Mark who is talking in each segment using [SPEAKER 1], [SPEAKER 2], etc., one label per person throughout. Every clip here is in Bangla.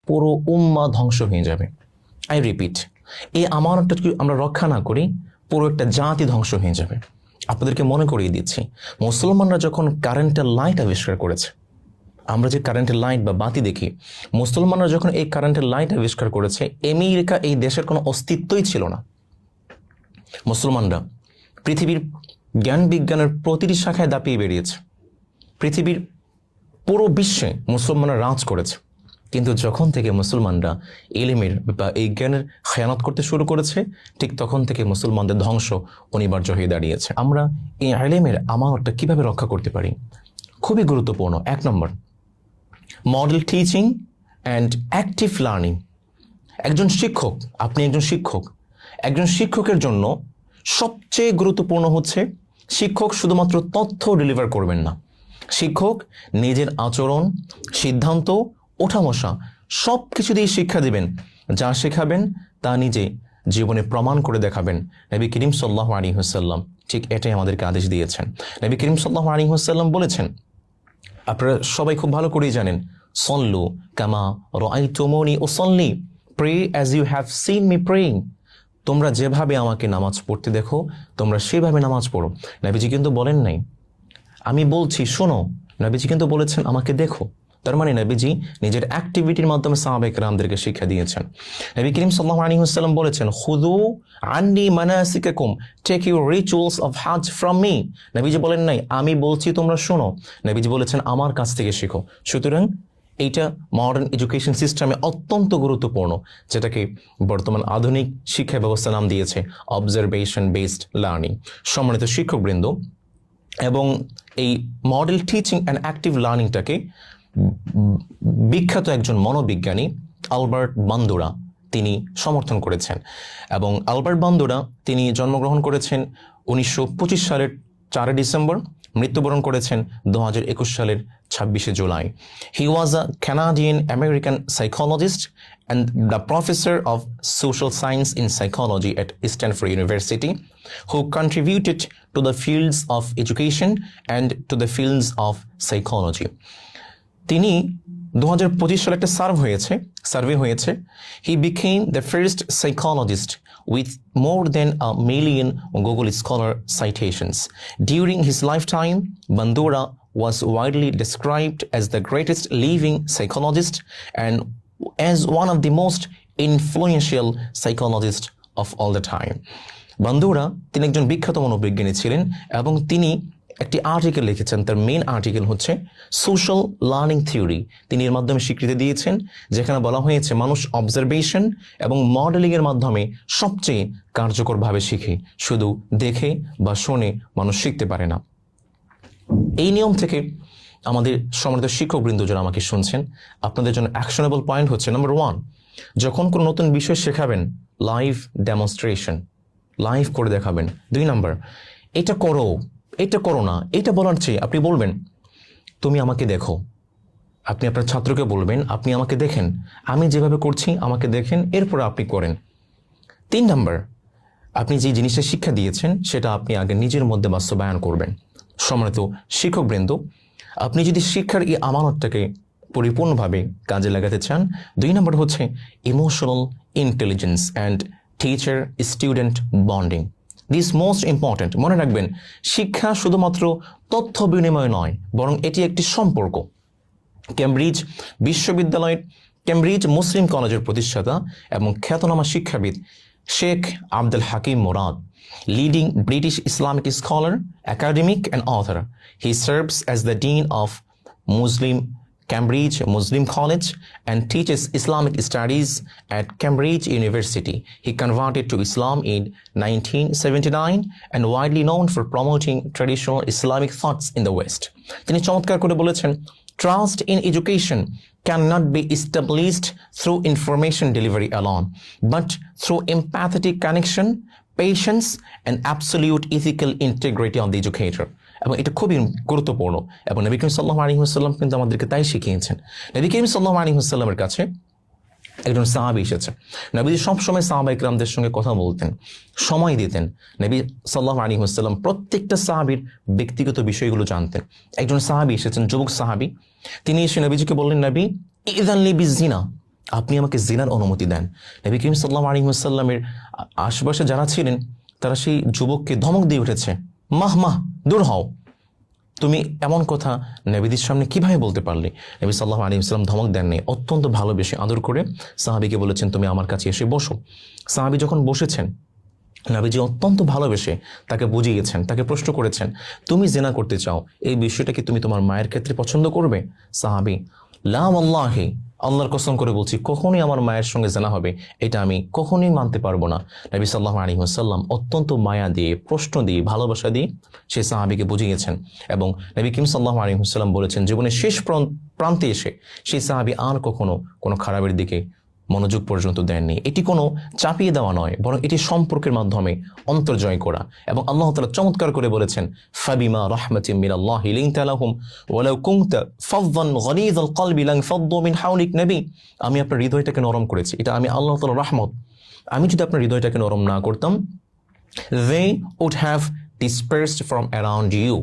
[SPEAKER 1] পুরো উম্মাহ ধ্বংস হয়ে যাবে। আই রিপিট, এই আমানতটা যদি আমরা রক্ষা না করি পুরো একটা জাতি ধ্বংস হয়ে যাবে। আপনাদেরকে মনে করিয়ে দিচ্ছি, মুসলমানরা যখন কারেন্টের লাইট আবিষ্কার করেছে, আমরা যে কারেন্টের লাইট বা বাতি দেখি, মুসলমানরা যখন এই কারেন্টের লাইট আবিষ্কার করেছে, আমেরিকা এই দেশের কোনো অস্তিত্বই ছিল না। মুসলমানরা পৃথিবীর জ্ঞান বিজ্ঞানের প্রতিটি শাখায় দাপিয়ে বেরিয়েছে, পৃথিবীর পুরো বিশ্বে মুসলমানরা রাজ করেছে। কিন্তু যখন থেকে মুসলমানরা ইলমের বা এই জ্ঞানের খেয়ানত করতে শুরু করেছে, ঠিক তখন থেকে মুসলমানদের ধ্বংস অনিবার্য হয়ে দাঁড়িয়েছে। আমরা এই ইলমের আমানতটা কিভাবে রক্ষা করতে পারি? খুবই গুরুত্বপূর্ণ। 1 নম্বর, model teaching and active learning. একজন শিক্ষক, আপনি একজন শিক্ষকের জন্য সবচেয়ে গুরুত্বপূর্ণ হচ্ছে, শিক্ষক শুধুমাত্র তথ্য ডেলিভার করবেন না, শিক্ষক নিজের আচরণ, সিদ্ধান্ত, ওঠাবসা সব কিছু দিয়ে শিক্ষা দিবেন। যা শেখাবেন তা নিজে জীবনে প্রমাণ করে দেখাবেন। নবী করিম সাল্লাল্লাহু আলাইহি ওয়াসাল্লাম ঠিক এটাই আমাদেরকে আদেশ দিয়েছেন। নবী করিম সাল্লাল্লাহু আলাইহি ওয়াসাল্লাম বলেছেন, আপনারা সবাই খুব ভালো করেই জানেন, সল্লু কামা রাআইতুমুনি উসাল্লি, pray as you have seen me praying. তোমরা যেভাবে আমাকে নামাজ পড়তে দেখো তোমরা সেভাবে নামাজ পড়ো। নবীজি কিন্তু বলেন নাই আমি বলছি শোনো, নবীজি কিন্তু বলেছেন আমাকে দেখো। তার মানে নবীজি নিজের অ্যাক্টিভিটির মাধ্যমে সাহাবায়ে কেরামদেরকে শিক্ষা দিয়েছেন। নবী করিম সাল্লাল্লাহু আলাইহি ওয়াসাল্লাম বলেছেন, খুযু আন্নী মানাসিকাকুম, take your rituals of Hajj from me. নবীজি বলেন নাই আমি বলছি তোমরা শোনো, নবীজি বলেছেন আমার কাছ থেকে শেখো। সুতরাং এইটা মডার্ন এডুকেশন সিস্টেমে অত্যন্ত গুরুত্বপূর্ণ, যেটাকে বর্তমান আধুনিক শিক্ষা ব্যবস্থা নাম দিয়েছে অবজারভেশন বেসড লার্নিং। সম্মানিত শিক্ষকবৃন্দ, এবং এই মডেল টিচিং অ্যান্ড অ্যাক্টিভ লার্নিংটাকে বিখ্যাত একজন মনোবিজ্ঞানী আলবার্ট বান্দুরা তিনি সমর্থন করেছেন। এবং আলবার্ট বান্দুরা তিনি জন্মগ্রহণ করেছেন 1925 সালের 4 ডিসেম্বর, মৃত্যুবরণ করেছেন 2021 সালের 26 জুলাই। He was a Canadian American psychologist and the professor of social science in psychology at Stanford University, who contributed to the fields of education and to the fields of psychology. তিনি 2025 সালে একটা সার্ভে হয়েছে। He became the first psychologist with more than 1 million Google Scholar citations. During his lifetime, Bandura was widely described as the greatest living psychologist and as one of the most influential psychologists of all the time. Bandura তিনি একজন বিখ্যাত মনোবিজ্ঞানী ছিলেন এবং তিনি একটি আর্টিকেল লিখেছেন। তার মেইন আর্টিকেল হচ্ছে সোশ্যাল লার্নিং থিওরি। তিনি এর মাধ্যমে স্বীকৃতি দিয়েছেন, যেখানে বলা হয়েছে মানুষ অবজারভেশন এবং মডেলিংয়ের মাধ্যমে সবচেয়ে কার্যকরভাবে শিখে, শুধু দেখে বা শুনে মানুষ শিখতে পারে না। এই নিয়ম থেকে আমাদের সম্মানিত শিক্ষকবৃন্দ যারা আমাকে শুনছেন, আপনাদের জন্য অ্যাকশনেবল পয়েন্ট হচ্ছে, নাম্বার 1, যখন কোনো নতুন বিষয় শেখাবেন লাইভ ডেমনস্ট্রেশন, লাইভ করে দেখাবেন। 2 নম্বর, এটা করো না, এটা বলার চেয়ে আপনি বলবেন তুমি আমাকে দেখো। আপনি আপনার ছাত্রকে বলবেন আপনি আমাকে দেখেন, আমি যেভাবে করছি আমাকে দেখেন, এরপর আপনি করেন। 3 নম্বর, আপনি যে জিনিসটা শিক্ষা দিয়েছেন সেটা আপনি আগে নিজের মধ্যে বাস্তবায়ন করবেন। সম্মানিত শিক্ষকবৃন্দ, আপনি যদি শিক্ষার এই আমানতটাকে পরিপূর্ণভাবে কাজে লাগাতে চান, 2 নম্বর হচ্ছে emotional intelligence and teacher student bonding. This most important. মনে রাখবেন, শিক্ষা শুধুমাত্র তথ্য বিনিময় নয়, বরং এটি একটি সম্পর্ক। কেমব্রিজ বিশ্ববিদ্যালয়ের কেমব্রিজ মুসলিম কলেজের প্রতিষ্ঠাতা এবং খ্যাতনামা শিক্ষাবিদ Sheikh Abdul Hakim Murad, leading British Islamic scholar, academic and author. He serves as the Dean of Cambridge Muslim College and teaches Islamic studies at Cambridge University. He converted to Islam in 1979 and widely known for promoting traditional Islamic thoughts in the West. তিনি চমৎকার করে বলেছেন, trust in education cannot be established through information delivery alone, but through empathetic connection, patience and absolute ethical integrity of the educator. এবং এটা খুবই গুরুত্বপূর্ণ এবং নবী করিম সাল্লাল্লাহু আলাইহি ওয়াসাল্লাম কিন্তু আমাদেরকে তাই শিখিয়েছেন। নবী করিম সাল্লাল্লাহু আলাইহি ওয়াসাল্লামের কাছে একজন সাহাবী এসেছে। নবীজি সবসময় সাহাবায়ে কেরামদের সঙ্গে কথা বলতেন, সময় দিতেন। নবী সাল্লাল্লাহু আলাইহি ওয়াসাল্লাম প্রত্যেকটা সাহাবীর ব্যক্তিগত বিষয়গুলো জানতেন। একজন সাহাবী এসেছেন, যুবক সাহাবী, তিনি এসে নবীজিকে বললেন, নবী ইযান লি বিজিনা, আপনি আমাকে জিনার অনুমতি দেন। নবী করিম সাল্লাল্লাহু আলাইহি ওয়াসাল্লামের আশেপাশে যারা ছিলেন তারা সেই যুবককে ধমক দিয়ে উঠেছে, মাহ মাহ, দূর হও, তুমি এমন কথা নবীদের সামনে কিভাবে বলতে পারলে? নবী সাল্লাল্লাহু আলাইহি ওয়াসাল্লাম ধমক দেননি, অত্যন্ত ভালোবেসে আদর করে সাহাবীকে বলেছেন, তুমি আমার কাছে এসে বসো। সাহাবী যখন বসেছেন, নবীজি অত্যন্ত ভালোবেসে তাকে বুঝিয়েছেন, তাকে প্রশ্ন করেছেন, তুমি জিনা করতে চাও, এই বিষয়টা কি তুমি তোমার মায়ের ক্ষেত্রে পছন্দ করবে? সাহাবী, লা ওয়াল্লাহি, আল্লাহর কসম করে বলছি, কখনোই আমার মায়ের সঙ্গে জিনা হবে এটা আমি কখনোই মানতে পারবো না। নবী সাল্লাল্লাহু আলাইহি ওয়াসাল্লাম অত্যন্ত মায়া দিয়ে, প্রশ্ন দিয়ে, ভালোবাসা দিয়ে সেই সাহাবীকে বুঝিয়েছেন। এবং নবী করিম সাল্লাল্লাহু আলাইহি ওয়াসাল্লাম বলেছেন, জীবনের শেষ প্রান্তে এসে সেই সাহাবী আর কখনো কোনো খারাপের দিকে মনোযোগ পর্যন্ত দেননি। এটি কোনো চাপিয়ে দেওয়া নয়, বরং এটি সম্পর্কের মাধ্যমে অন্তর্জয় করা। এবং আল্লাহ তাআলা চমৎকার করে বলেছেন, ফাবিমা রাহমাতিন মিনাল্লাহি লিনতা লাহুম ওয়ালাউ কুনতা ফাযযান গলীযাল কলবি লানফাদ্দু মিন হাওলিক। নবী, আমি আপনার হৃদয়টাকে নরম করেছি, এটা আমি আল্লাহ তাআলার রহমত। আমি যদি আপনার হৃদয়টাকে নরম না করতাম, they would have dispersed from around you,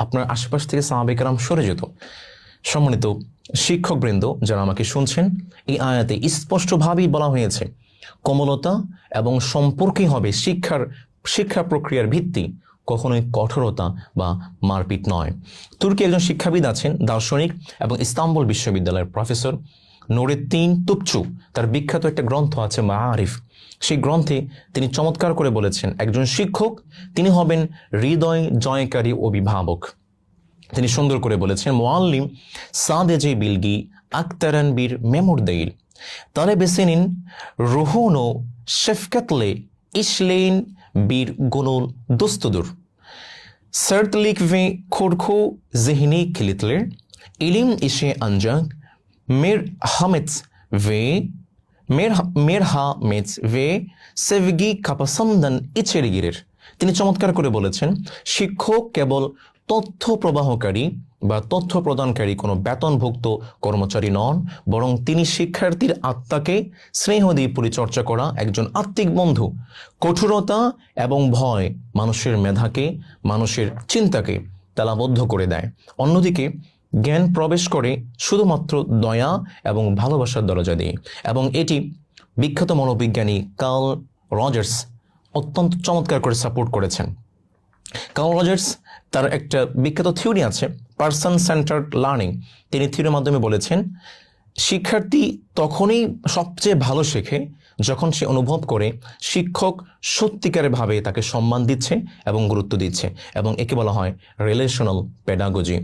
[SPEAKER 1] আপনার আশেপাশ থেকে সাহাবায়ে কেরাম সরে যেত। সম্মানিত শিক্ষকবৃন্দ যারা আমাকে শুনছেন, এই আয়াতে স্পষ্টভাবেই বলা হয়েছে কোমলতা এবং সম্পর্কই হবে শিক্ষা প্রক্রিয়ার ভিত্তি, কখনোই কঠোরতা বা মারপিট নয়। তুর্কি একজন শিক্ষাবিদ আছেন, দার্শনিক এবং ইস্তাম্বুল বিশ্ববিদ্যালয়ের প্রফেসর নুরেদ্দিন তুপচু, তার বিখ্যাত একটা গ্রন্থ আছে মাআরিফ। সেই গ্রন্থে তিনি চমৎকার করে বলেছেন, একজন শিক্ষক তিনি হবেন হৃদয় জয়কারী অভিভাবক। তিনি সুন্দর করে বলেছেন, মুআল্লিম সাদেজে বিলগি আকতারান বীর মেমোর দেইল তালে বেছে নিন রুহুনো শেফকাতলে ইশলেইন বীর গুনুল দোস্তদুর সার্তলিক ভে খোরখো জেহিনি খিলিতলের ইলিম ইশে আনজাক মের হামেটস ভে মের হামেটস ভে সেভগি কাপাসামদান ইচেরিগিরের। তিনি চমৎকার করে বলেছেন, শিক্ষক কেবল তথ্য প্রবাহকারী বা তথ্য প্রদানকারী কোনো বেতনভুক্ত কর্মচারী নন, বরং তিনি শিক্ষার্থীর আত্মাকে স্নেহ দিয়ে পরিচর্যা করা একজন আত্মিক বন্ধু। কঠোরতা এবং ভয় মানুষের মেধাকে, মানুষের চিন্তাকে তালাবদ্ধ করে দেয়। অন্যদিকে জ্ঞান প্রবেশ করে শুধুমাত্র দয়া এবং ভালোবাসার দরজা দিয়ে। এবং এটি বিখ্যাত মনোবিজ্ঞানী কার্ল রজার্স অত্যন্ত চমৎকার করে সাপোর্ট করেছেন। কার্ল রজার্স তার একটা বিখ্যাত থিওরি আছে, পারসন সেন্টার্ড লার্নিং। তিনি থিওরির মাধ্যমে বলেছেন, শিক্ষার্থী তখনই সবচেয়ে ভালো শেখে যখন সে অনুভব করে শিক্ষক সত্যিকারের ভাবে তাকে সম্মান দিচ্ছে এবং গুরুত্ব দিচ্ছে, এবং একে বলা হয় রিলেশনাল পেডাগজি।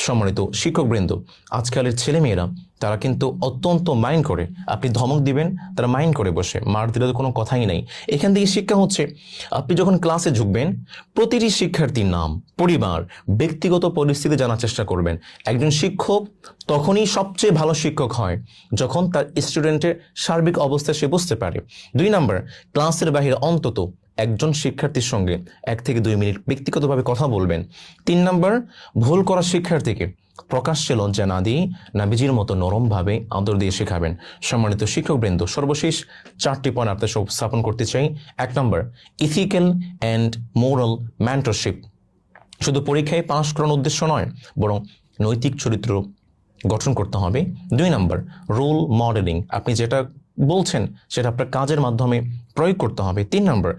[SPEAKER 1] সম্মানিত শিক্ষকবৃন্দ, আজকালের ছেলেমেয়েরা তারা কিন্তু অত্যন্ত মাইন্ড করে, আপনি ধমক দিবেন তারা মাইন্ড করে বসে, মার দিলে তো কোনো কথাই নাই। এখান থেকে শিক্ষা হচ্ছে, আপনি যখন ক্লাসে ঢুকবেন প্রতিটি শিক্ষার্থীর নাম, পরিবার, ব্যক্তিগত পরিস্থিতি জানার চেষ্টা করবেন। একজন শিক্ষক তখনই সবচেয়ে ভালো শিক্ষক হয় যখন তার স্টুডেন্টের সার্বিক অবস্থা সে বুঝতে পারে। 2 নম্বর, ক্লাসের বাহিরে অন্তত একজন শিক্ষার্থীর সঙ্গে 1 থেকে 2 মিনিট ব্যক্তিগতভাবে কথা বলবেন। 3 নম্বর, ভুল করা শিক্ষার্থীকে প্রকাশ্যে লজ্জা না দিয়ে নাবিজির মতো নরমভাবে আদর দিয়ে শেখাবেন। সম্মানিত শিক্ষকবৃন্দ, সর্বশেষ 4টি পয়েন্ট আপনাদের সব স্থাপন করতে চাই। 1 নম্বর, ইথিক্যাল অ্যান্ড মোরাল মেন্টরশিপ। শুধু পরীক্ষায় পাশ করার উদ্দেশ্য নয়, বরং নৈতিক চরিত্র গঠন করতে হবে। 2 নম্বর, রোল মডেলিং। আপনি যেটা বলছেন সেটা আপনার কাজের মাধ্যমে প্রয়োগ করতে হবে। 3 নম্বর,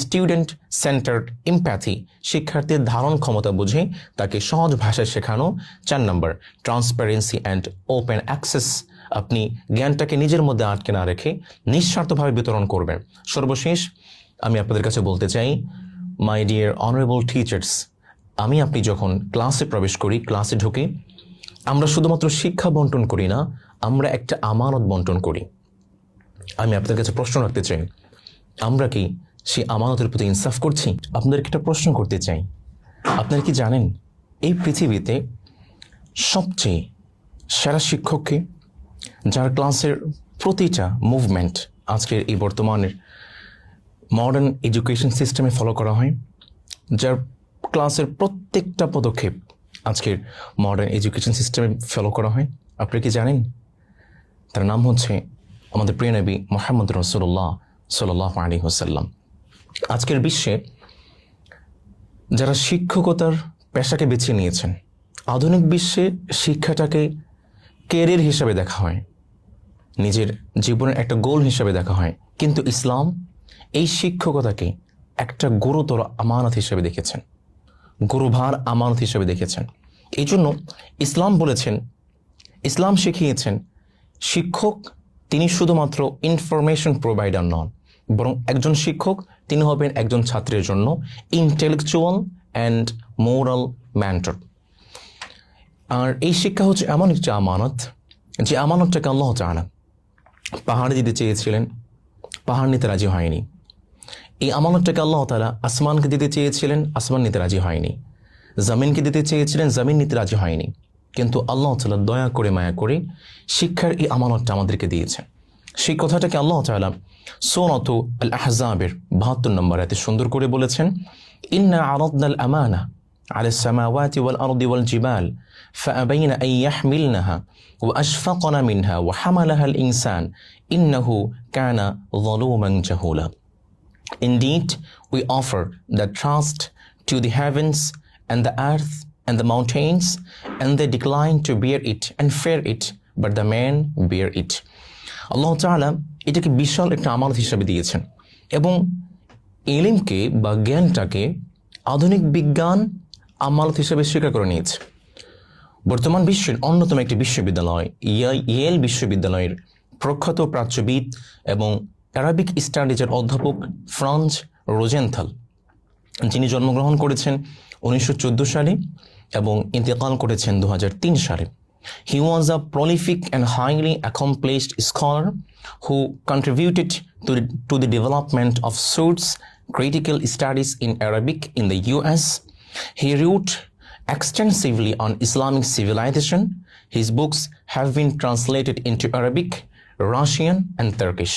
[SPEAKER 1] স্টুডেন্ট সেন্টার্ড এমপ্যাথি। শিক্ষার্থীর ধারণ ক্ষমতা বুঝে তাকে সহজ ভাষায় শেখানো। 4 নম্বর, ট্রান্সপারেন্সি অ্যান্ড ওপেন অ্যাক্সেস। আপনি জ্ঞানটাকে নিজের মধ্যে আটকে না রেখে নিঃস্বার্থভাবে বিতরণ করবেন। সর্বশেষ আমি আপনাদের কাছে বলতে চাই, মাই ডিয়ার অনারেবল টিচার্স, আপনি যখন ক্লাসে প্রবেশ করি, ক্লাসে ঢুকি, আমরা শুধুমাত্র শিক্ষা বন্টন করি না, আমরা একটা আমানত বন্টন করি। আমি আপনাদের কাছে প্রশ্ন রাখতে চাই, আমরা কি সেই আমানতের প্রতি ইনসাফ করছি? আপনাদেরকে একটা প্রশ্ন করতে চাই, আপনারা কি জানেন এই পৃথিবীতে সবচেয়ে সেরা শিক্ষককে, যার ক্লাসের প্রতিটা মুভমেন্ট আজকের এই বর্তমানের মডার্ন এডুকেশন সিস্টেমে ফলো করা হয়, যার ক্লাসের প্রত্যেকটা পদক্ষেপ আজকের মডার্ন এডুকেশন সিস্টেমে ফলো করা হয়? আপনারা কি জানেন? তার নাম হচ্ছে আমাদের প্রিয় নবী মুহাম্মদ রাসূলুল্লাহ সাল্লাল্লাহু আলাইহি ওয়াসাল্লাম। আজকের বিশ্বে যারা শিক্ষকতার পেশাকে বেছে নিয়েছেন, আধুনিক বিশ্বে শিক্ষাটাকে ক্যারিয়ার হিসাবে দেখা হয়। নিজের জীবনের একটা গোল হিসেবে দেখা হয়, কিন্তু ইসলাম এই শিক্ষকতাকে একটা গুরুতর আমানত হিসেবে দেখেছেন, গুরুভার আমানত হিসেবে দেখেছেন। এই জন্য ইসলাম বলেছেন, ইসলাম শিখিয়েছেন শিক্ষক তিনি শুধুমাত্র ইনফরমেশন প্রোভাইডার নন, বরং একজন শিক্ষক তিনি হবেন একজন ছাত্রের জন্য ইন্টেলেকচুয়াল অ্যান্ড মোরাল মেন্টর। আর এই শিক্ষা হচ্ছে এমন একটা আমানত, যে আমানতটাকে আল্লাহ তাআলা পাহাড়ে দিতে চেয়েছিলেন, পাহাড় নিতে রাজি হয়নি। এই আমানতটাকে আল্লাহ তাআলা আসমানকে দিতে চেয়েছিলেন, আসমান নিতে রাজি হয়নি। জমিনকে দিতে চেয়েছিলেন, জমিন নিতে রাজি হয়নি। কিন্তু আল্লাহ তাআলা দয়া করে মায়া করে শিক্ষার এই আমানতটা আমাদেরকে দিয়েছেন। সেই কথাটাকে আল্লাহ তাআলা সূরাত আল আহজাবের ৭২ নম্বর আয়াতে সুন্দর করে বলেছেন, ইন্না আরাদনাল আমানা আলাস সামাওয়াতি ওয়াল আরদি ওয়াল জিবাল ফাআবাইনা আন ইয়াহমিলনাহা ওয়া আশফাকনা মিনহা ওয়া হামালাহাল ইনসান ইন্নাহু কানা যালুমান জাহুলা। Indeed, we offer the trust to the heavens and the earth and the mountains, and they declined to bear it and fear it, but the man bear it. আল্লাহ তাআলা এটাকে বিশাল একটা আমানত হিসেবে দিয়েছেন, এবং ইলমকে বা জ্ঞানটাকে আধুনিক বিজ্ঞান আমানত হিসেবে স্বীকার করে নিয়েছে। বর্তমান বিশ্বের অন্যতম একটি বিশ্ববিদ্যালয় ইয়েল বিশ্ববিদ্যালয়ের প্রখ্যাত প্রাচ্যবিদ এবং অ্যারাবিক স্টাডিজের অধ্যাপক ফ্রান্জ রোজেনথাল, যিনি জন্মগ্রহণ করেছেন 1914 সালে এবং ইন্তেকাল করেছেন 2003 সালে। He was a prolific and highly accomplished scholar who contributed to the development of Saud's critical studies in Arabic in the US. He wrote extensively on Islamic civilization. His books have been translated into Arabic, Russian, and Turkish.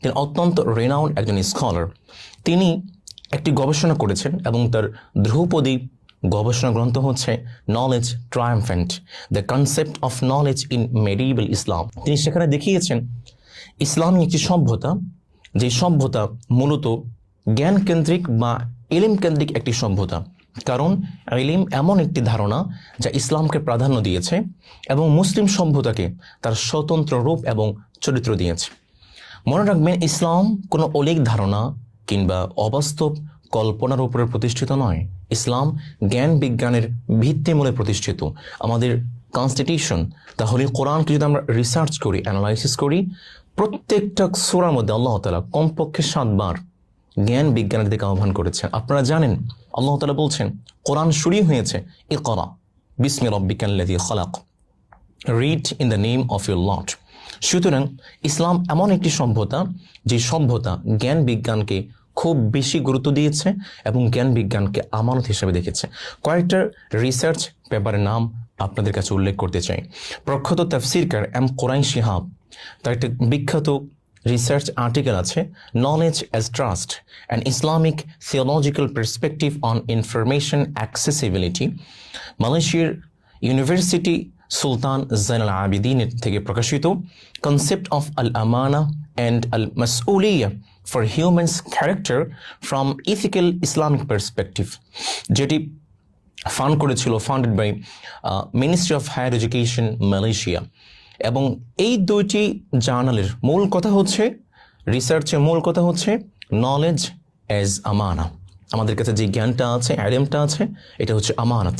[SPEAKER 1] তিনি অত্যন্ত রেনাউন্ড একজন স্কলার। তিনি একটি গবেষণা করেছেন এবং তার ধ্রুপদী গবেষণা গ্রন্থ হচ্ছে knowledge triumphant, the concept of knowledge in medieval Islam. তিনি সেখানে দেখিয়েছেন ইসলামী একটি সভ্যতা, যে সভ্যতা মূলত জ্ঞান কেন্দ্রিক বা ইলম কেন্দ্রিক একটি সভ্যতা। কারণ ইলম এমন একটি ধারণা যা ইসলামকে প্রাধান্য দিয়েছে এবং মুসলিম সভ্যতাকে তার স্বতন্ত্র রূপ এবং চরিত্র দিয়েছে। মনে রাখবেন, ইসলাম কোনো অলীক ধারণা কিংবা অবাস্তব কল্পনার উপরে প্রতিষ্ঠিত নয়। ইসলাম জ্ঞান বিজ্ঞানের ভিত্তিমূলে প্রতিষ্ঠিত। আমাদের কনস্টিটিউশন, তাহলে কোরআনকে যদি আমরা রিসার্চ করি, অ্যানালাইসিস করি, প্রত্যেকটা সূরার মধ্যে আল্লাহ তাআলা কমপক্ষে 7 বার জ্ঞান বিজ্ঞানের দিকে আহ্বান করেছেন। আপনারা জানেন আল্লাহ তাআলা বলছেন কোরআন শুরু হয়েছে ইকরা বিসমি রাব্বিকাল্লাযী খালাক, read in the name of your Lord. সুতরাং ইসলাম এমন একটি সভ্যতা, যে সভ্যতা জ্ঞান বিজ্ঞানকে খুব বেশি গুরুত্ব দিয়েছে এবং জ্ঞান বিজ্ঞানকে আমানত হিসেবে দেখেছে। কয়েকটা রিসার্চ পেপারের নাম আপনাদের কাছে উল্লেখ করতে চাই। প্রখ্যাত তাফসীরকার এম কোরাইন শিহাব, তার একটা বিখ্যাত রিসার্চ আর্টিকেল আছে, knowledge as trust, an Islamic theological perspective on information accessibility, মালয়েশিয়ার ইউনিভার্সিটি সুলতান জাইনুল আবিদিনের থেকে প্রকাশিত, কনসেপ্ট অফ আল আমানা অ্যান্ড আল মাসউলিয়া for humans character from ethical Islamic perspective, যেটি funded by ministry of higher education Malaysia. এবং এই দুইটি জার্নালের মূল কথা হচ্ছে, রিসার্চের মূল কথা হচ্ছে নলেজ অ্যাজ আমানা। আমাদের কাছে যে জ্ঞানটা আছে, ইলমটা আছে, এটা হচ্ছে আমানত।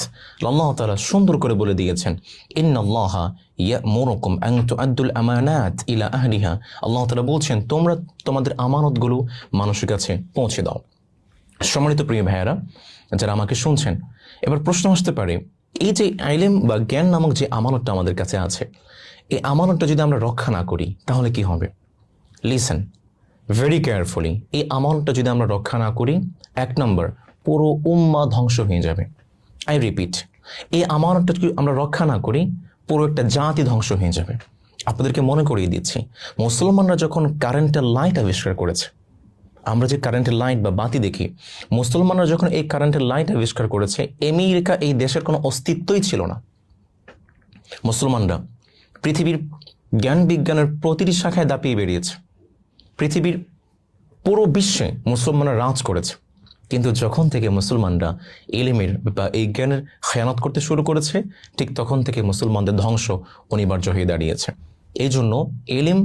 [SPEAKER 1] আল্লাহ তাআলা সুন্দর করে বলে দিয়েছেন, ইন্নাল্লাহা ইয়া'মুরুকুম আন তুআদ্দুল আমানাত ইলা আহলিহা। আল্লাহ তাআলা বলছেন তোমরা তোমাদের আমানতগুলো মানুষের কাছে পৌঁছে দাও। সম্মানিত প্রিয় ভাইয়েরা যারা আমাকে শুনছেন, এবার প্রশ্ন আসতে পারে, এই যে ইলম বা জ্ঞান নামক যে আমানতটা আমাদের কাছে আছে, এই আমানতটা যদি আমরা রক্ষা না করি তাহলে কি হবে? Listen very carefully. এই আমানতটা যদি আমরা রক্ষা না করি, 1 নম্বর, পুরো উম্মাহ ধ্বংস হয়ে যাবে। আই রিপিট, এই আমানতটা যদি আমরা রক্ষা না করি, পুরো একটা জাতি ধ্বংস হয়ে যাবে। আপনাদেরকে মনে করিয়ে দিচ্ছি, মুসলমানরা যখন কারেন্টের লাইট আবিষ্কার করেছে, আমরা যে কারেন্টের লাইট বা বাতি দেখি, মুসলমানরা যখন এই কারেন্টের লাইট আবিষ্কার করেছে, আমেরিকা এই দেশের কোনো অস্তিত্বই ছিল না। মুসলমানরা পৃথিবীর জ্ঞান বিজ্ঞানের প্রতিটি শাখায় দাপিয়ে বেরিয়েছে, পৃথিবীর পুরো বিশ্বে মুসলমানরা রাজ করেছে। কিন্তু যখন থেকে মুসলমানরা ইলমের বা এই জ্ঞানের খেয়ানত করতে শুরু করেছে, ঠিক তখন থেকে মুসলমানদের ধ্বংস অনিবার্য হয়ে দাঁড়িয়েছে। এই জন্য এলিম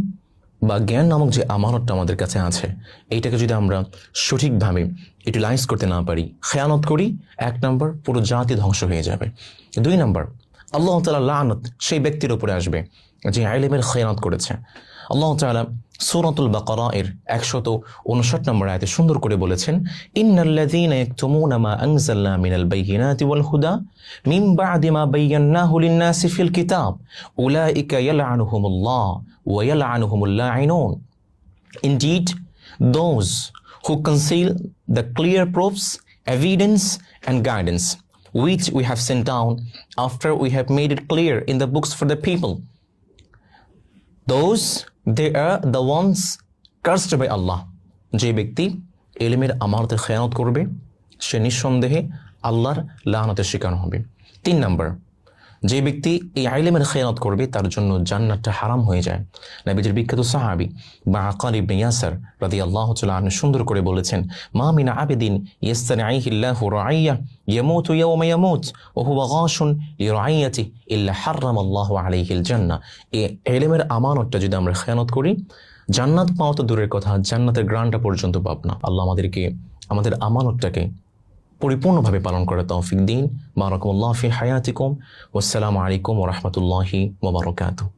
[SPEAKER 1] বা জ্ঞান নামক যে আমানতটা আমাদের কাছে আছে, এইটাকে যদি আমরা সঠিকভাবে ইউটিলাইজ করতে না পারি, খেয়ানত করি, 1 নম্বর পুরো জাতি ধ্বংস হয়ে যাবে। 2 নম্বর, আল্লাহ তাআলা লানত সেই ব্যক্তির উপরে আসবে যে ইলমের খেয়ানত করেছে। আল্লাহ তাআলা সূরাতুল বাকারা এর 159 নম্বর আয়াতে সুন্দর করে বলেছেন, ইন্নাল্লাযীনা ইয়াকতুমুনা মা আনজালনা মিনাল বাইয়িনাতি ওয়াল হুদা মিন বা'দি মা বায়্যানাহু লিন-নাসি ফিল কিতাব উলাইকা ইয়ালআনুহুমুল্লাহ ওয়া ইয়ালআনুহুমুল লাঈনুন। Indeed, those who conceal the clear proofs, evidence, and guidance which we have sent down after we have made it clear in the books for the people, those they are the ones cursed by Allah. যে ব্যক্তি ইলমের আমানতের খেয়ানত করবে সে নিঃসন্দেহে আল্লাহর লানতের শিকার হবে। 3 নম্বর, যে ব্যক্তি এই ইলমের খেয়ানত করবে তার জন্য জান্নাতটা হারাম হয়ে যায়। নবীজির বিখ্যাত সাহাবী বাকার ইবনে ইয়াসার রাদিয়াল্লাহু তাআলা আনহু সুন্দর করে বলেছেন, মা মিন আবিদিন ইস্তানাইহিল্লাহু রাইয়া ইয়ামুতু ইয়াওমা ইয়ামুত ওয়া হুয়া গাশুন লিরাইয়াতি ইল্লা হারামাল্লাহু আলাইহিল জান্নাহ। এই ইলমের আমানতটা যদি আমরা খেয়ানত করি, জান্নাত পাওয়া তো দূরের কথা, জান্নাতের গ্রান্টটা পর্যন্ত পাব না। আল্লাহ আমাদেরকে আমাদের আমানতটাকে পরিপূর্ণভাবে পালন করে তৌফিক দিন। বারাকাল্লাহু ফি হায়াতিকুম। ওয়াসসালামু আলাইকুম ওয়া রাহমাতুল্লাহি ওয়া বারাকাতুহু।